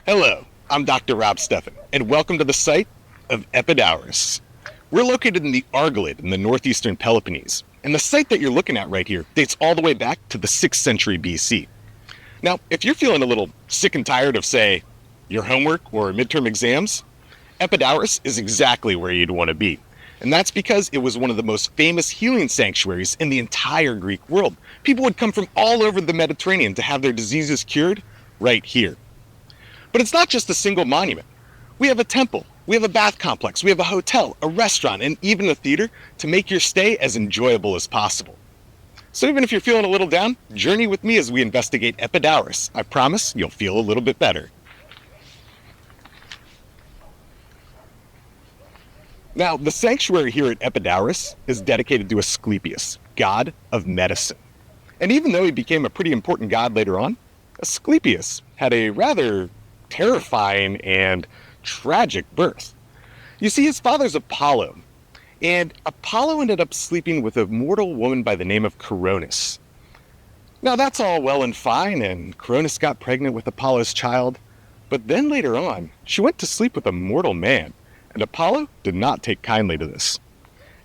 Hello, I'm Dr. Rob Steffen, and welcome to the site of Epidauros. We're located in the Argolid in the northeastern Peloponnese, and the site that you're looking at right here dates all the way back to the 6th century BC. Now, if you're feeling a little sick and tired of, say, your homework or midterm exams, Epidauros is exactly where you'd want to be. And that's because it was one of the most famous healing sanctuaries in the entire Greek world. People would come from all over the Mediterranean to have their diseases cured right here. But it's not just a single monument. We have a temple, we have a bath complex, we have a hotel, a restaurant, and even a theater to make your stay as enjoyable as possible. So even if you're feeling a little down, journey with me as we investigate Epidauros. I promise you'll feel a little bit better. Now, the sanctuary here at Epidauros is dedicated to Asclepius, god of medicine. And even though he became a pretty important god later on, Asclepius had a rather terrifying and tragic birth. You see, his father's Apollo, and Apollo ended up sleeping with a mortal woman by the name of Coronis. Now that's all well and fine, and Coronis got pregnant with Apollo's child, but then later on, she went to sleep with a mortal man, and Apollo did not take kindly to this.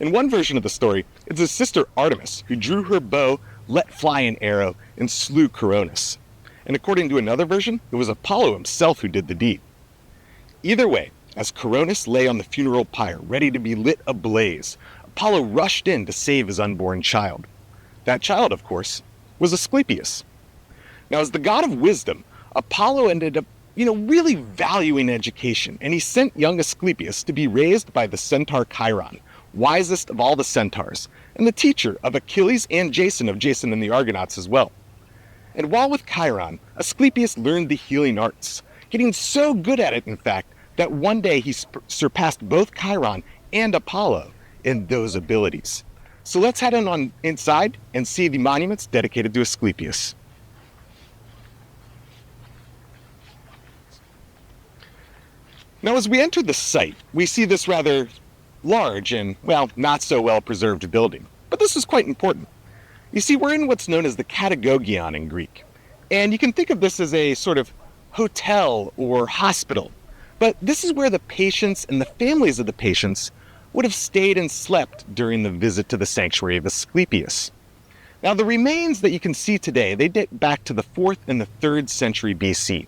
In one version of the story, it's his sister Artemis who drew her bow, let fly an arrow, and slew Coronis. And according to another version, it was Apollo himself who did the deed. Either way, as Coronis lay on the funeral pyre, ready to be lit ablaze, Apollo rushed in to save his unborn child. That child, of course, was Asclepius. Now, as the god of wisdom, Apollo ended up, really valuing education, and he sent young Asclepius to be raised by the centaur Chiron, wisest of all the centaurs, and the teacher of Achilles and Jason of Jason and the Argonauts as well. And while with Chiron, Asclepius learned the healing arts, getting so good at it, in fact, that one day he surpassed both Chiron and Apollo in those abilities. So let's head on inside and see the monuments dedicated to Asclepius. Now, as we enter the site, we see this rather large and, not so well preserved building. But this is quite important. You see, we're in what's known as the Catagogion in Greek. And you can think of this as a sort of hotel or hospital. But this is where the patients and the families of the patients would have stayed and slept during the visit to the sanctuary of Asclepius. Now, the remains that you can see today, they date back to the 4th and the 3rd century BC.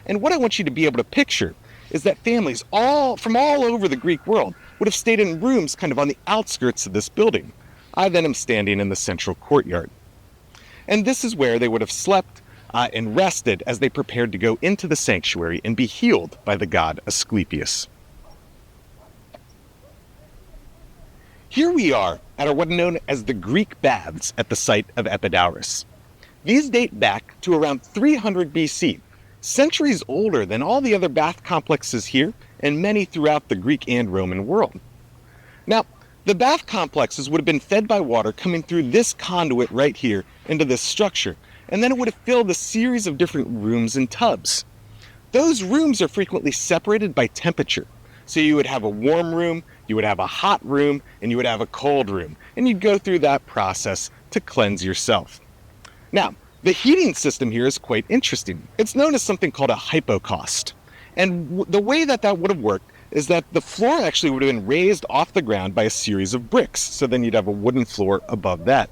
And what I want you to be able to picture is that families from all over the Greek world would have stayed in rooms kind of on the outskirts of this building. I then am standing in the central courtyard. And this is where they would have slept and rested as they prepared to go into the sanctuary and be healed by the god Asclepius. Here we are at what are known as the Greek baths at the site of Epidauros. These date back to around 300 BC, centuries older than all the other bath complexes here and many throughout the Greek and Roman world. Now, the bath complexes would have been fed by water coming through this conduit right here into this structure, and then it would have filled a series of different rooms and tubs. Those rooms are frequently separated by temperature. So you would have a warm room, you would have a hot room, and you would have a cold room, and you'd go through that process to cleanse yourself. Now, the heating system here is quite interesting. It's known as something called a hypocaust. And the way that would have worked is that the floor actually would have been raised off the ground by a series of bricks. So then you'd have a wooden floor above that.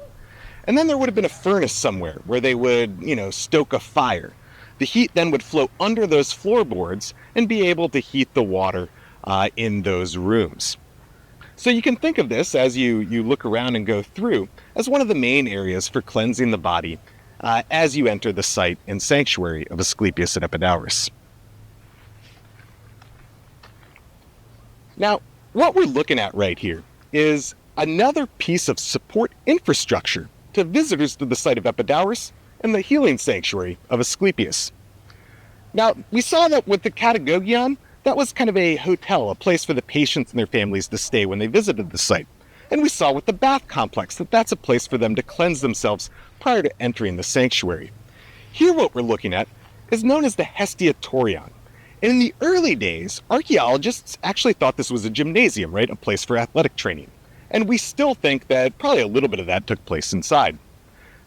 And then there would have been a furnace somewhere where they would, stoke a fire. The heat then would flow under those floorboards and be able to heat the water in those rooms. So you can think of this as you look around and go through as one of the main areas for cleansing the body as you enter the site and sanctuary of Asclepius at Epidauros. Now, what we're looking at right here is another piece of support infrastructure to visitors to the site of Epidauros and the healing sanctuary of Asclepius. Now, we saw that with the Catagogion, that was kind of a hotel, a place for the patients and their families to stay when they visited the site. And we saw with the bath complex that that's a place for them to cleanse themselves prior to entering the sanctuary. Here what we're looking at is known as the Hestiatorion. And in the early days, archaeologists actually thought this was a gymnasium, right? A place for athletic training. And we still think that probably a little bit of that took place inside.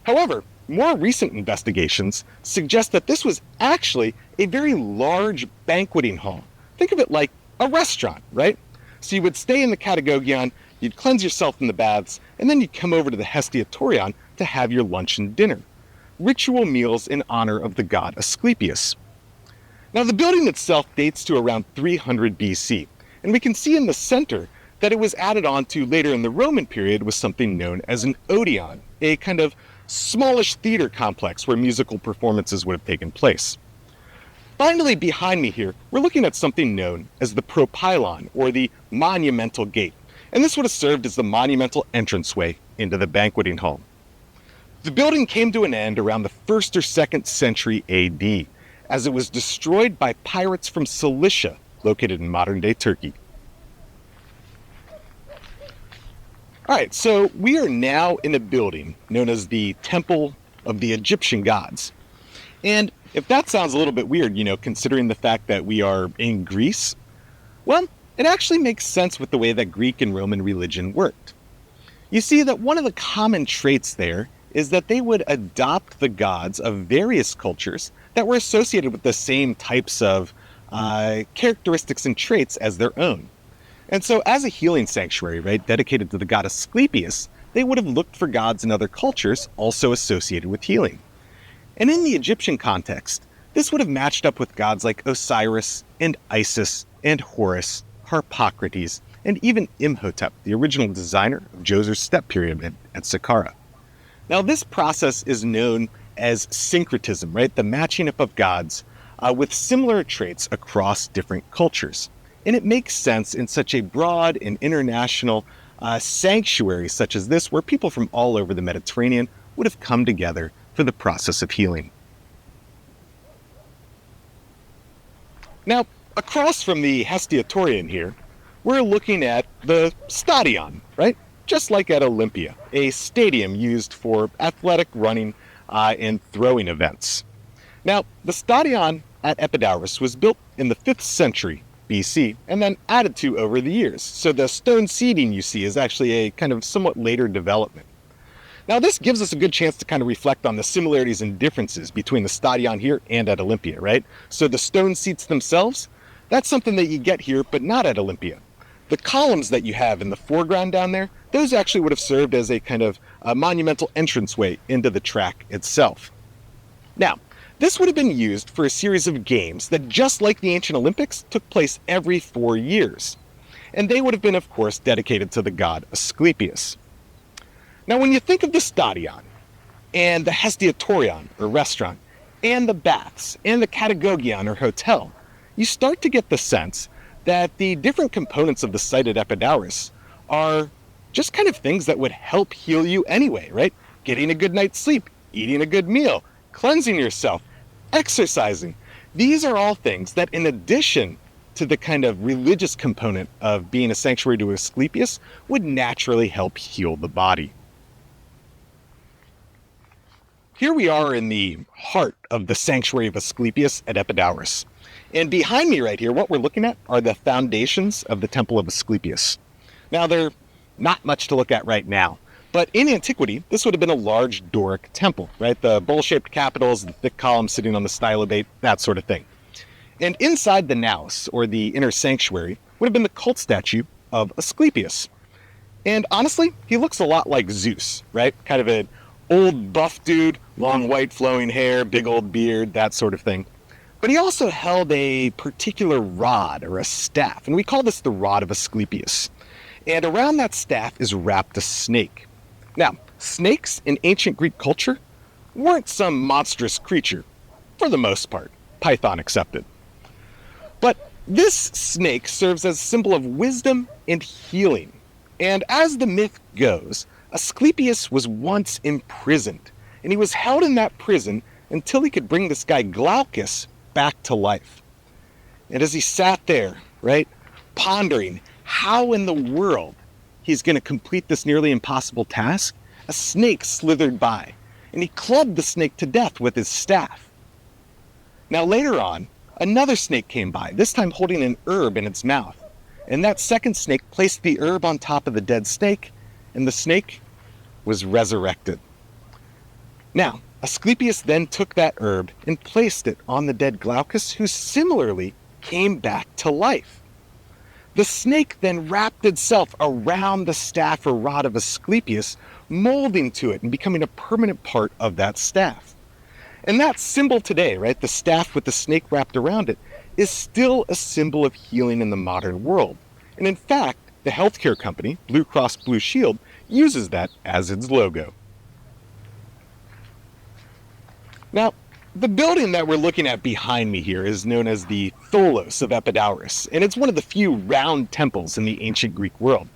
However, more recent investigations suggest that this was actually a very large banqueting hall. Think of it like a restaurant, right? So you would stay in the Catagogion, you'd cleanse yourself in the baths, and then you'd come over to the Hestiatorion to have your lunch and dinner. Ritual meals in honor of the god Asclepius. Now the building itself dates to around 300 BC, and we can see in the center that it was added on to later in the Roman period with something known as an Odeon, a kind of smallish theater complex where musical performances would have taken place. Finally, behind me here, we're looking at something known as the propylon, or the monumental gate, and this would have served as the monumental entranceway into the banqueting hall. The building came to an end around the 1st or 2nd century AD, as it was destroyed by pirates from Cilicia, located in modern-day Turkey. Alright, so we are now in a building known as the Temple of the Egyptian Gods. And if that sounds a little bit weird, considering the fact that we are in Greece, well, it actually makes sense with the way that Greek and Roman religion worked. You see that one of the common traits there is that they would adopt the gods of various cultures that were associated with the same types of characteristics and traits as their own. And so as a healing sanctuary, right, dedicated to the god Asclepius, they would have looked for gods in other cultures also associated with healing. And in the Egyptian context, this would have matched up with gods like Osiris and Isis and Horus, Harpocrates, and even Imhotep, the original designer of Djoser's step pyramid at Saqqara. Now this process is known as syncretism, right, the matching up of gods with similar traits across different cultures. And it makes sense in such a broad and international sanctuary such as this, where people from all over the Mediterranean would have come together for the process of healing. Now, across from the Hestiatorion here, we're looking at the Stadion, right? Just like at Olympia, a stadium used for athletic running and throwing events. Now, the Stadion at Epidauros was built in the 5th century BC, and then added to over the years. So the stone seating you see is actually a kind of somewhat later development. Now this gives us a good chance to kind of reflect on the similarities and differences between the Stadion here and at Olympia, right? So the stone seats themselves, that's something that you get here, but not at Olympia. The columns that you have in the foreground down there, those actually would have served as a kind of monumental entranceway into the track itself. Now, this would have been used for a series of games that, just like the ancient Olympics, took place every 4 years. And they would have been, of course, dedicated to the god Asclepius. Now, when you think of the Stadion, and the Hestiatorion, or restaurant, and the baths, and the Catagogion, or hotel, you start to get the sense that the different components of the site at Epidauros are just kind of things that would help heal you anyway, right? Getting a good night's sleep, eating a good meal, cleansing yourself, exercising. These are all things that, in addition to the kind of religious component of being a sanctuary to Asclepius, would naturally help heal the body. Here we are in the heart of the sanctuary of Asclepius at Epidauros. And behind me right here, what we're looking at are the foundations of the Temple of Asclepius. Now, they're not much to look at right now, but in antiquity, this would have been a large Doric temple, right? The bowl-shaped capitals, the thick columns sitting on the stylobate, that sort of thing. And inside the naos, or the inner sanctuary, would have been the cult statue of Asclepius. And honestly, he looks a lot like Zeus, right? Kind of an old buff dude, long white flowing hair, big old beard, that sort of thing. But he also held a particular rod, or a staff, and we call this the rod of Asclepius. And around that staff is wrapped a snake. Now, snakes in ancient Greek culture weren't some monstrous creature, for the most part, Python accepted. But this snake serves as a symbol of wisdom and healing. And as the myth goes, Asclepius was once imprisoned, and he was held in that prison until he could bring this guy Glaucus back to life. And as he sat there, right, pondering how in the world he's going to complete this nearly impossible task, a snake slithered by, and he clubbed the snake to death with his staff. Now later on, another snake came by, this time holding an herb in its mouth, and that second snake placed the herb on top of the dead snake, and the snake was resurrected. Now, Asclepius then took that herb and placed it on the dead Glaucus, who similarly came back to life. The snake then wrapped itself around the staff or rod of Asclepius, molding to it and becoming a permanent part of that staff. And that symbol today, right, the staff with the snake wrapped around it, is still a symbol of healing in the modern world. And in fact, the healthcare company, Blue Cross Blue Shield, uses that as its logo. Now, the building that we're looking at behind me here is known as the Tholos of Epidauros, and it's one of the few round temples in the ancient Greek world.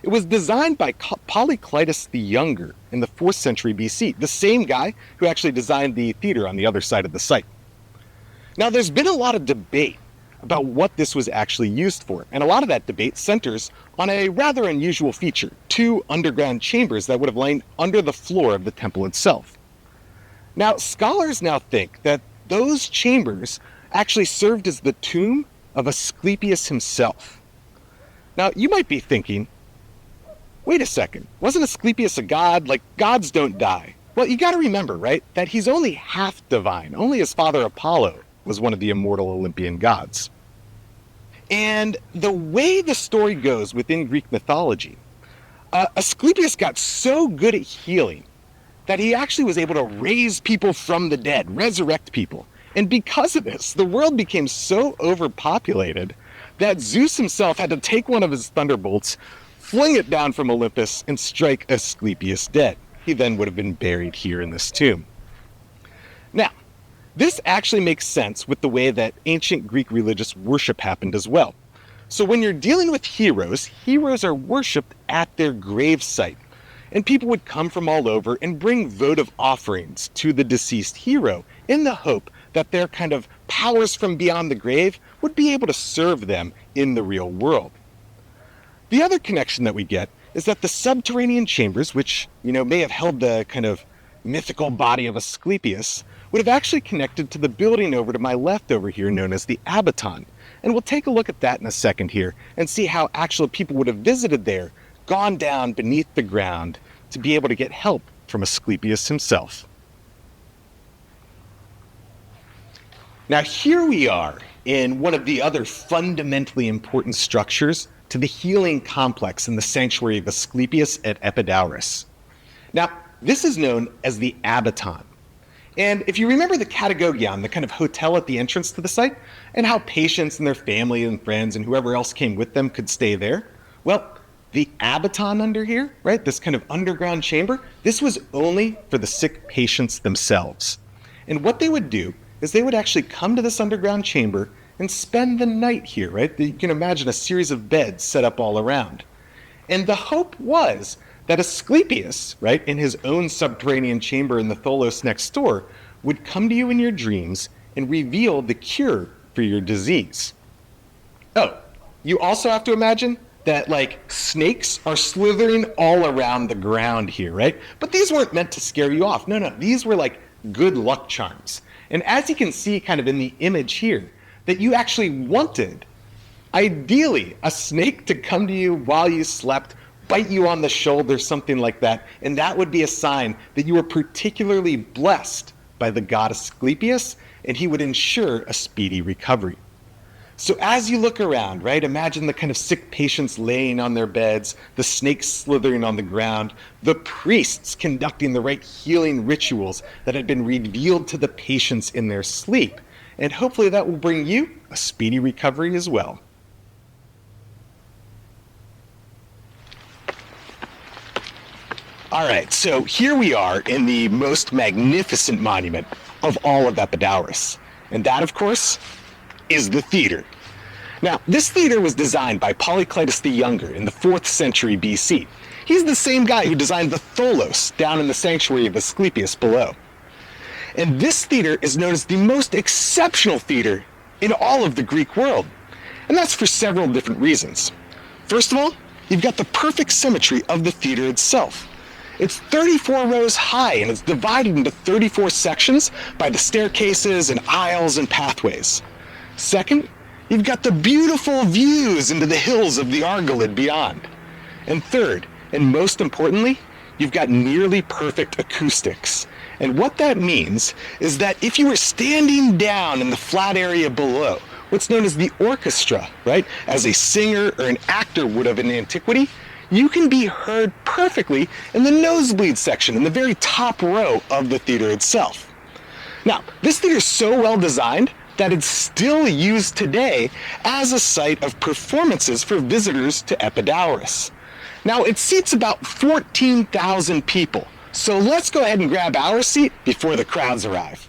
It was designed by Polyclitus the Younger in the 4th century BC, the same guy who actually designed the theater on the other side of the site. Now, there's been a lot of debate about what this was actually used for, and a lot of that debate centers on a rather unusual feature, 2 underground chambers that would have lain under the floor of the temple itself. Now, scholars now think that those chambers actually served as the tomb of Asclepius himself. Now, you might be thinking, wait a second, wasn't Asclepius a god? Like, gods don't die. Well, you gotta remember, right, that he's only half divine. Only his father Apollo was one of the immortal Olympian gods. And the way the story goes within Greek mythology, Asclepius got so good at healing that he actually was able to raise people from the dead, resurrect people. And because of this, the world became so overpopulated that Zeus himself had to take one of his thunderbolts, fling it down from Olympus, and strike Asclepius dead. He then would have been buried here in this tomb. Now, this actually makes sense with the way that ancient Greek religious worship happened as well. So when you're dealing with heroes, heroes are worshipped at their grave site. And people would come from all over and bring votive offerings to the deceased hero in the hope that their kind of powers from beyond the grave would be able to serve them in the real world. The other connection that we get is that the subterranean chambers, which, may have held the kind of mythical body of Asclepius, would have actually connected to the building over to my left over here known as the Abaton. And we'll take a look at that in a second here and see how actual people would have visited there, gone down beneath the ground to be able to get help from Asclepius himself. Now here we are in one of the other fundamentally important structures to the healing complex in the sanctuary of Asclepius at Epidauros. Now, this is known as the Abaton. And if you remember the Katagogion, the kind of hotel at the entrance to the site, and how patients and their family and friends and whoever else came with them could stay there, well, the Abaton under here, right, this kind of underground chamber, this was only for the sick patients themselves. And what they would do is they would actually come to this underground chamber and spend the night here, right? You can imagine a series of beds set up all around. And the hope was that Asclepius, right, in his own subterranean chamber in the Tholos next door, would come to you in your dreams and reveal the cure for your disease. Oh, you also have to imagine that, snakes are slithering all around the ground here, right? But these weren't meant to scare you off. No, these were good luck charms. And as you can see kind of in the image here, that you actually wanted, ideally, a snake to come to you while you slept, bite you on the shoulder, something like that, and that would be a sign that you were particularly blessed by the god Asclepius, and he would ensure a speedy recovery. So as you look around, right, imagine the kind of sick patients laying on their beds, the snakes slithering on the ground, the priests conducting the right healing rituals that had been revealed to the patients in their sleep. And hopefully that will bring you a speedy recovery as well. All right, so here we are in the most magnificent monument of all of Epidauros. And that, of course, is the theater. Now, this theater was designed by Polyclitus the Younger in the 4th century BC. He's the same guy who designed the Tholos down in the sanctuary of Asclepius below. And this theater is known as the most exceptional theater in all of the Greek world. And that's for several different reasons. First of all, you've got the perfect symmetry of the theater itself. It's 34 rows high, and it's divided into 34 sections by the staircases and aisles and pathways. Second, you've got the beautiful views into the hills of the Argolid beyond. And third, and most importantly, you've got nearly perfect acoustics. And what that means is that if you were standing down in the flat area below, what's known as the orchestra, right, as a singer or an actor would have in antiquity, you can be heard perfectly in the nosebleed section, in the very top row of the theater itself. Now, this theater is so well designed that it's still used today as a site of performances for visitors to Epidauros. Now, it seats about 14,000 people, so let's go ahead and grab our seat before the crowds arrive.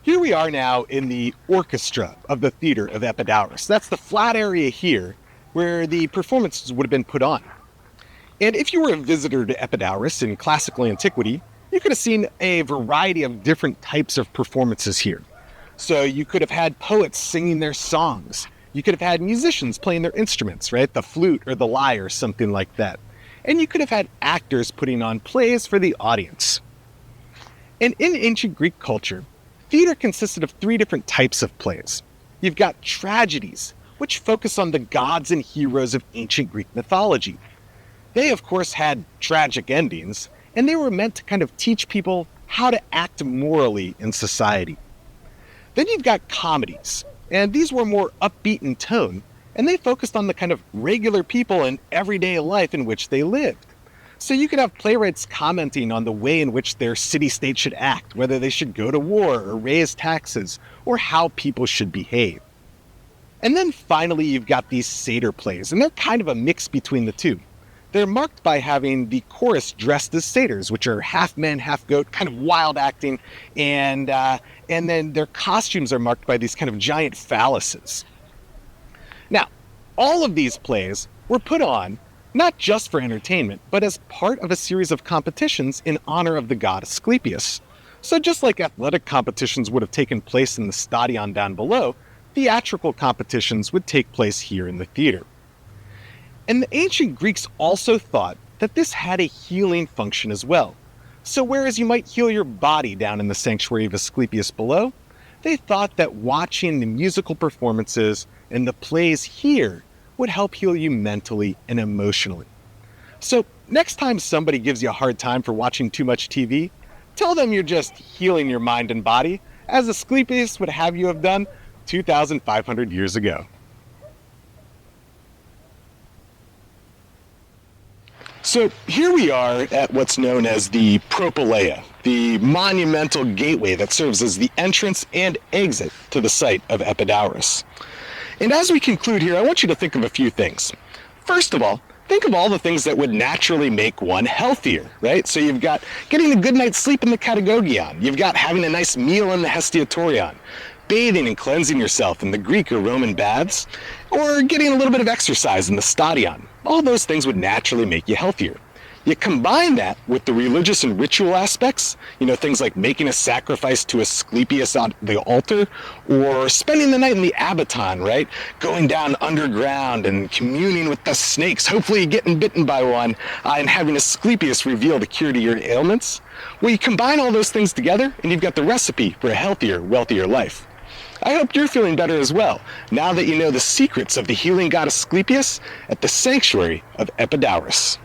Here we are now in the orchestra of the theater of Epidauros. That's the flat area here where the performances would have been put on. And if you were a visitor to Epidauros in classical antiquity, you could have seen a variety of different types of performances here. So you could have had poets singing their songs. You could have had musicians playing their instruments, right? The flute or the lyre, something like that. And you could have had actors putting on plays for the audience. And in ancient Greek culture, theater consisted of three different types of plays. You've got tragedies, which focus on the gods and heroes of ancient Greek mythology. They, of course, had tragic endings, and they were meant to kind of teach people how to act morally in society. Then you've got comedies, and these were more upbeat in tone, and they focused on the kind of regular people and everyday life in which they lived. So you could have playwrights commenting on the way in which their city-state should act, whether they should go to war or raise taxes, or how people should behave. And then finally you've got these satyr plays, and they're kind of a mix between the two. They're marked by having the chorus dressed as satyrs, which are half man, half goat, kind of wild acting, and then their costumes are marked by these kind of giant phalluses. Now, all of these plays were put on not just for entertainment, but as part of a series of competitions in honor of the god Asclepius. So just like athletic competitions would have taken place in the stadion down below, theatrical competitions would take place here in the theater. And the ancient Greeks also thought that this had a healing function as well. So whereas you might heal your body down in the sanctuary of Asclepius below, they thought that watching the musical performances and the plays here would help heal you mentally and emotionally. So next time somebody gives you a hard time for watching too much TV, tell them you're just healing your mind and body, as Asclepius would have you have done 2,500 years ago. So here we are at what's known as the Propylaea, the monumental gateway that serves as the entrance and exit to the site of Epidauros. And as we conclude here, I want you to think of a few things. First of all, think of all the things that would naturally make one healthier, right? So you've got getting a good night's sleep in the Catagogion. You've got having a nice meal in the Hestiatorion, bathing and cleansing yourself in the Greek or Roman baths, or getting a little bit of exercise in the Stadion. All those things would naturally make you healthier. You combine that with the religious and ritual aspects, things like making a sacrifice to Asclepius on the altar, or spending the night in the Abaton, right? Going down underground and communing with the snakes, hopefully getting bitten by one, and having Asclepius reveal the cure to your ailments. Well, you combine all those things together, and you've got the recipe for a healthier, wealthier life. I hope you're feeling better as well, now that you know the secrets of the healing god Asclepius at the sanctuary of Epidauros.